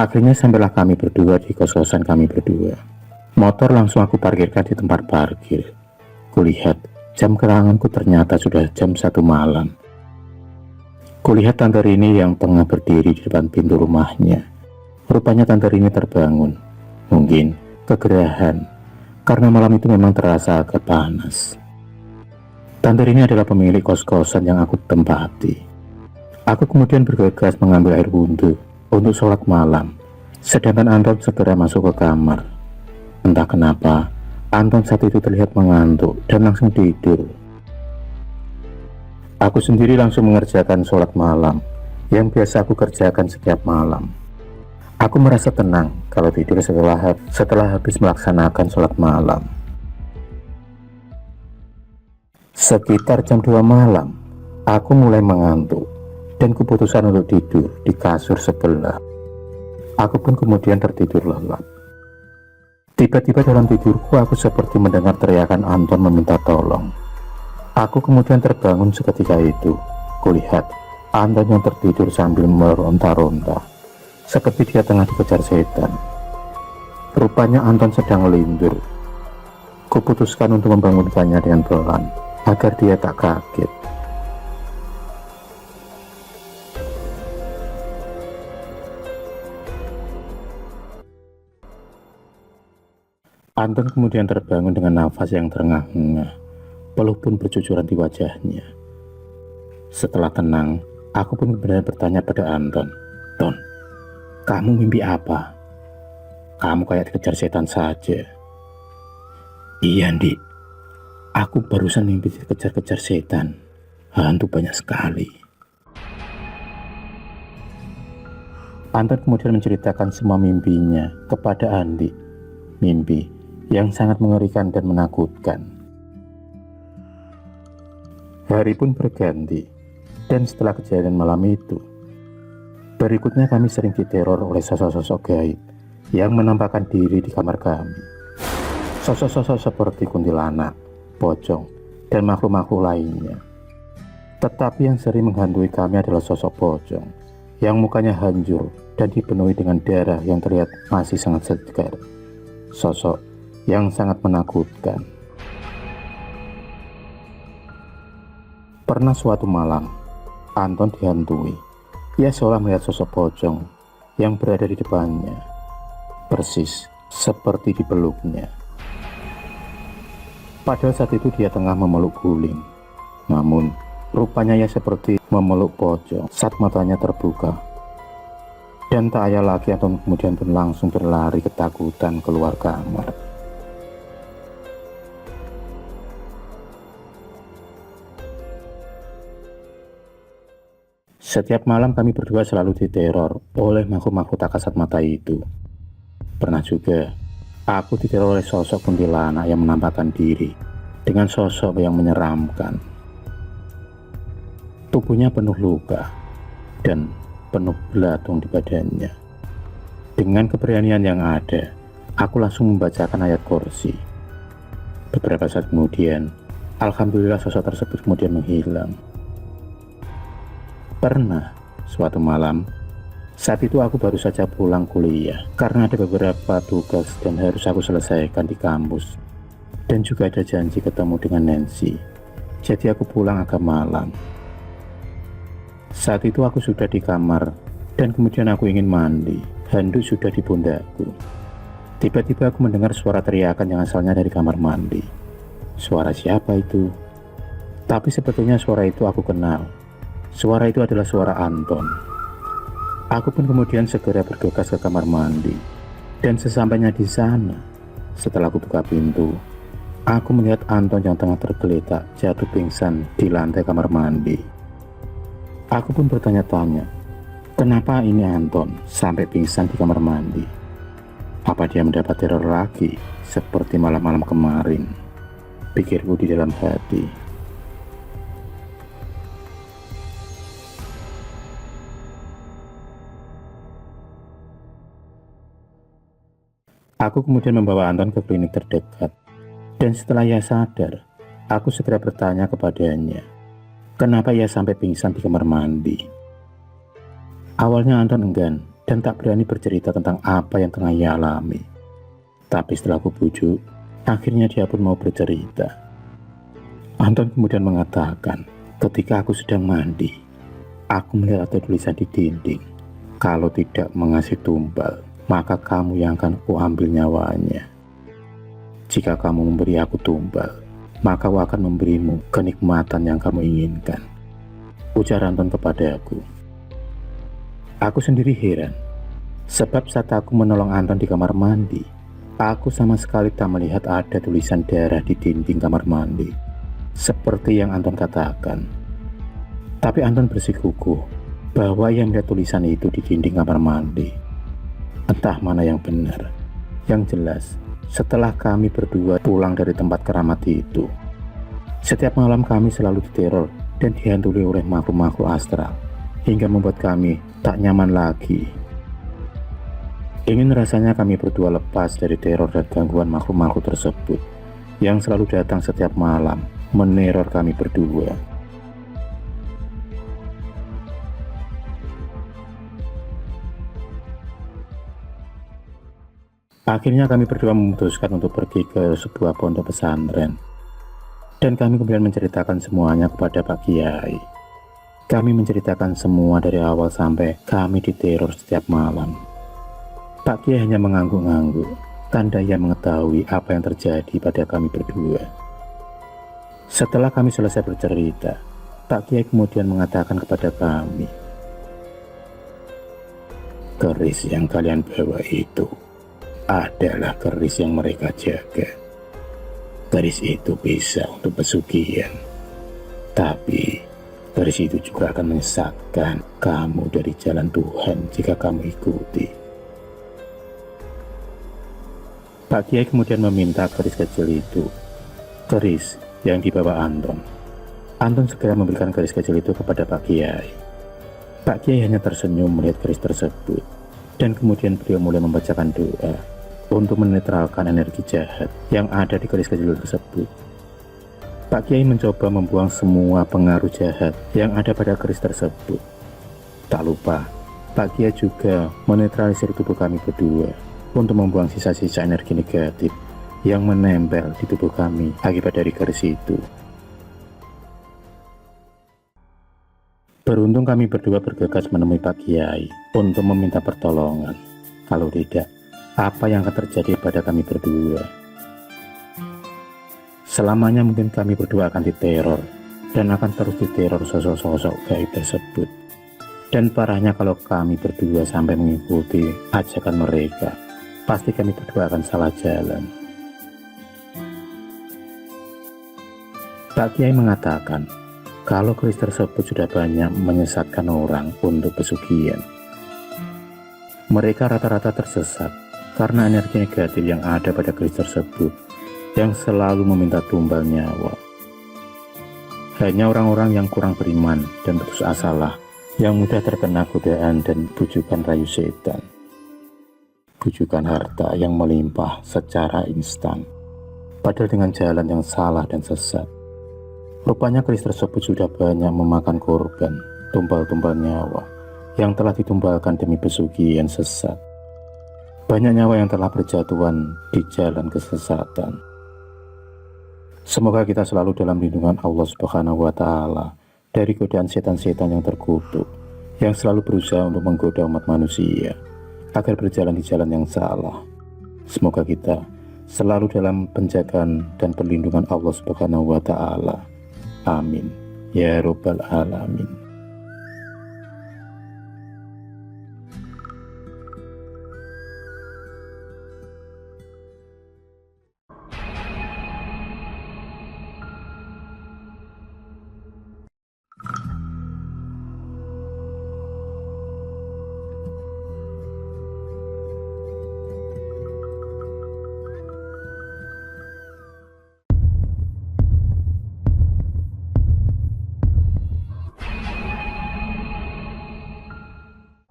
Akhirnya sampailah kami berdua di kos-kosan kami berdua. Motor langsung aku parkirkan di tempat parkir. Kulihat jam keranganku ternyata sudah jam 1 malam. Kulihat Tante Rini yang tengah berdiri di depan pintu rumahnya. Rupanya Tante Rini terbangun. Mungkin kegerahan, karena malam itu memang terasa agak panas. Tante Rini adalah pemilik kos-kosan yang aku tempati. Aku kemudian bergegas mengambil air wudhu untuk sholat malam, sedangkan Anton segera masuk ke kamar. Entah kenapa, Anton saat itu terlihat mengantuk dan langsung tidur. Aku sendiri langsung mengerjakan sholat malam yang biasa aku kerjakan setiap malam. Aku merasa tenang kalau tidur setelah habis melaksanakan sholat malam. Sekitar jam 2 malam, aku mulai mengantuk dan keputusan untuk tidur di kasur sebelah. Aku pun kemudian tertidur lelap. Tiba-tiba dalam tidurku aku seperti mendengar teriakan Anton meminta tolong. Aku kemudian terbangun seketika itu. Kulihat Anton yang tertidur sambil meronta-ronta, seperti dia tengah dikejar setan. Rupanya Anton sedang melindur. Kuputuskan untuk membangunkannya dengan pelan, agar dia tak kaget. Anton kemudian terbangun dengan nafas yang terengah-engah. Peluh pun bercucuran di wajahnya. Setelah tenang, aku pun benar bertanya pada Anton, "Ton, kamu mimpi apa? Kamu kayak dikejar setan saja." "Iya, Ndik. Aku barusan mimpi dikejar-kejar setan. Hantu banyak sekali." Anton kemudian menceritakan semua mimpinya kepada Andi. Mimpi yang sangat mengerikan dan menakutkan. Hari pun berganti, dan setelah kejadian malam itu, berikutnya kami sering diteror oleh sosok-sosok gaib yang menampakkan diri di kamar kami. Sosok-sosok seperti kuntilanak, pocong, dan makhluk-makhluk lainnya. Tetapi yang sering menghantui kami adalah sosok pocong yang mukanya hancur dan dipenuhi dengan darah yang terlihat masih sangat segar. Sosok yang sangat menakutkan. Pernah suatu malam, Anton dihantui. Ia seolah melihat sosok pocong yang berada di depannya, persis seperti dipeluknya. Padahal saat itu dia tengah memeluk guling. Namun, rupanya ia seperti memeluk pocong saat matanya terbuka. Dan tak ayal lagi Anton kemudian pun langsung berlari ketakutan keluar kamar. Setiap malam kami berdua selalu diteror oleh makhluk-makhluk tak kasat mata itu. Pernah juga aku diteror oleh sosok kuntilanak yang menampakkan diri dengan sosok yang menyeramkan. Tubuhnya penuh luka dan penuh belatung di badannya. Dengan keberanian yang ada, aku langsung membacakan ayat kursi. Beberapa saat kemudian, alhamdulillah sosok tersebut kemudian menghilang. Pernah suatu malam, saat itu aku baru saja pulang kuliah karena ada beberapa tugas dan harus aku selesaikan di kampus, dan juga ada janji ketemu dengan Nancy. Jadi aku pulang agak malam. Saat itu aku sudah di kamar dan kemudian aku ingin mandi. Handuk sudah di pundakku. Tiba-tiba aku mendengar suara teriakan yang asalnya dari kamar mandi. Suara siapa itu? Tapi sebetulnya suara itu aku kenal. Suara itu adalah suara Anton. Aku pun kemudian segera bergegas ke kamar mandi. Dan sesampainya di sana, setelah aku buka pintu, aku melihat Anton yang tengah tergeletak jatuh pingsan di lantai kamar mandi. Aku pun bertanya-tanya, kenapa ini Anton sampai pingsan di kamar mandi? Apa dia mendapat teror lagi seperti malam-malam kemarin? Pikirku di dalam hati. Aku kemudian membawa Anton ke klinik terdekat, dan setelah ia sadar, aku segera bertanya kepadanya, kenapa ia sampai pingsan di kamar mandi. Awalnya Anton enggan dan tak berani bercerita tentang apa yang tengah ia alami. Tapi setelah aku bujuk, akhirnya dia pun mau bercerita. Anton kemudian mengatakan, ketika aku sedang mandi, aku melihat ada tulisan di dinding, kalau tidak mengasih tumbal, maka kamu yang akan kuambil nyawanya. Jika kamu memberi aku tumbal, maka aku akan memberimu kenikmatan yang kamu inginkan, ujar Anton kepadaku. Aku sendiri heran, sebab saat aku menolong Anton di kamar mandi, aku sama sekali tak melihat ada tulisan darah di dinding kamar mandi, seperti yang Anton katakan. Tapi Anton bersikukuh bahwa ia melihat tulisan itu di dinding kamar mandi. Entah mana yang benar. Yang jelas, setelah kami berdua pulang dari tempat keramat itu, setiap malam kami selalu diteror dan dihantui oleh makhluk-makhluk astral, hingga membuat kami tak nyaman lagi. Ingin rasanya kami berdua lepas dari teror dan gangguan makhluk-makhluk tersebut, yang selalu datang setiap malam, meneror kami berdua. Akhirnya kami berdua memutuskan untuk pergi ke sebuah pondok pesantren. Dan kami kemudian menceritakan semuanya kepada Pak Kiai. Kami menceritakan semua dari awal sampai kami diteror setiap malam. Pak Kiai hanya mengangguk-angguk, tanda ia mengetahui apa yang terjadi pada kami berdua. Setelah kami selesai bercerita, Pak Kiai kemudian mengatakan kepada kami, keris yang kalian bawa itu adalah keris yang mereka jaga. Keris itu bisa untuk pesugihan, tapi keris itu juga akan menyesatkan kamu dari jalan Tuhan jika kamu ikuti. Pak Kiai kemudian meminta keris kecil itu, keris yang dibawa Anton. Anton segera memberikan keris kecil itu kepada Pak Kiai. Pak Kiai hanya tersenyum melihat keris tersebut, dan kemudian beliau mulai membacakan doa untuk menetralkan energi jahat yang ada di keris kecil tersebut. Pak Kiai mencoba membuang semua pengaruh jahat yang ada pada keris tersebut. Tak lupa, Pak Kiai juga menetralisir tubuh kami berdua untuk membuang sisa-sisa energi negatif yang menempel di tubuh kami akibat dari keris itu. Beruntung kami berdua bergegas menemui Pak Kiai untuk meminta pertolongan. Kalau tidak, apa yang akan terjadi pada kami berdua? Selamanya mungkin kami berdua akan diteror, dan akan terus diteror sosok-sosok gaib tersebut. Dan parahnya kalau kami berdua sampai mengikuti ajakan mereka, pasti kami berdua akan salah jalan. Pak Kiai mengatakan, kalau keris tersebut sudah banyak menyesatkan orang untuk pesugihan. Mereka rata-rata tersesat karena energi negatif yang ada pada keris tersebut, yang selalu meminta tumbal nyawa. Hanya orang-orang yang kurang beriman dan putus asa lah yang mudah terkena godaan dan bujukan rayu setan. Bujukan harta yang melimpah secara instan, padahal dengan jalan yang salah dan sesat. Rupanya keris tersebut sudah banyak memakan korban, tumbal-tumbal nyawa yang telah ditumbalkan demi pesugihan sesat. Banyak nyawa yang telah berjatuhan di jalan kesesatan. Semoga kita selalu dalam lindungan Allah Subhanahu wa Ta'ala dari godaan setan-setan yang terkutuk, yang selalu berusaha untuk menggoda umat manusia agar berjalan di jalan yang salah. Semoga kita selalu dalam penjagaan dan perlindungan Allah Subhanahu wa Ta'ala. Amin ya Rabbal Alamin.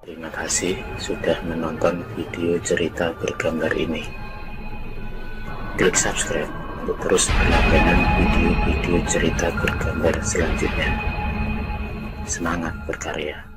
Terima kasih sudah menonton video cerita bergambar ini. Klik subscribe untuk terus berlangganan video-video cerita bergambar selanjutnya. Semangat berkarya.